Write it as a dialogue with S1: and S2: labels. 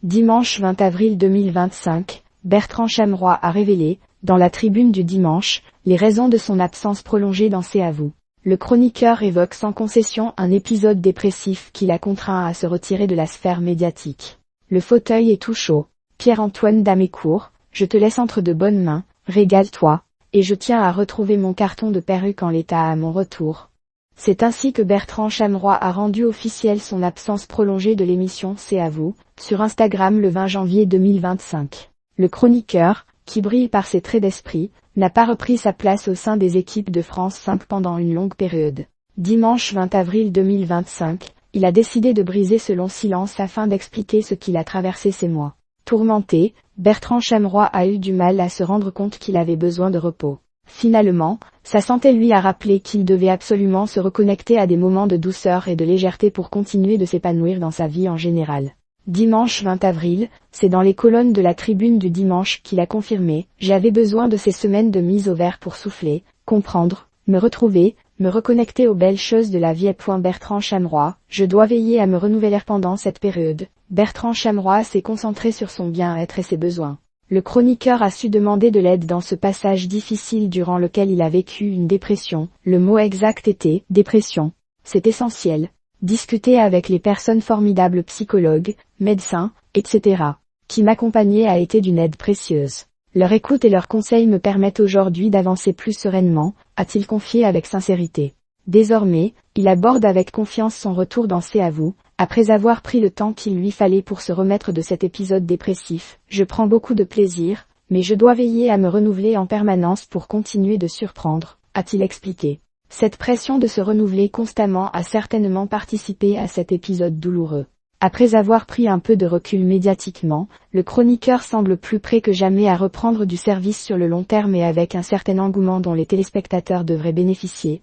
S1: Dimanche 20 avril 2025, Bertrand Chameroy a révélé, dans la tribune du dimanche, les raisons de son absence prolongée dans C'est à vous. Le chroniqueur évoque sans concession un épisode dépressif qui l'a contraint à se retirer de la sphère médiatique. Le fauteuil est tout chaud. Pierre-Antoine Damécourt, je te laisse entre de bonnes mains, régale-toi, et je tiens à retrouver mon carton de perruque en l'état à mon retour. C'est ainsi que Bertrand Chameroy a rendu officielle son absence prolongée de l'émission C'est à vous, sur Instagram le 20 janvier 2025. Le chroniqueur, qui brille par ses traits d'esprit, n'a pas repris sa place au sein des équipes de France 5 pendant une longue période. Dimanche 20 avril 2025, il a décidé de briser ce long silence afin d'expliquer ce qu'il a traversé ces mois. Tourmenté, Bertrand Chameroy a eu du mal à se rendre compte qu'il avait besoin de repos. Finalement, sa santé lui a rappelé qu'il devait absolument se reconnecter à des moments de douceur et de légèreté pour continuer de s'épanouir dans sa vie en général. Dimanche 20 avril, c'est dans les colonnes de la tribune du dimanche qu'il a confirmé « J'avais besoin de ces semaines de mise au vert pour souffler, comprendre, me retrouver, me reconnecter aux belles choses de la vie. » Bertrand Chameroy, je dois veiller à me renouveler pendant cette période. Bertrand Chameroy s'est concentré sur son bien-être et ses besoins. Le chroniqueur a su demander de l'aide dans ce passage difficile durant lequel il a vécu une dépression. Le mot exact était « dépression ». C'est essentiel. Discuter avec les personnes formidables psychologues, médecins, etc. qui m'accompagnaient a été d'une aide précieuse. Leur écoute et leurs conseils me permettent aujourd'hui d'avancer plus sereinement, a-t-il confié avec sincérité. Désormais, il aborde avec confiance son retour dans C'est à vous, après avoir pris le temps qu'il lui fallait pour se remettre de cet épisode dépressif. Je prends beaucoup de plaisir, mais je dois veiller à me renouveler en permanence pour continuer de surprendre, a-t-il expliqué. Cette pression de se renouveler constamment a certainement participé à cet épisode douloureux. Après avoir pris un peu de recul médiatiquement, le chroniqueur semble plus prêt que jamais à reprendre du service sur le long terme et avec un certain engouement dont les téléspectateurs devraient bénéficier.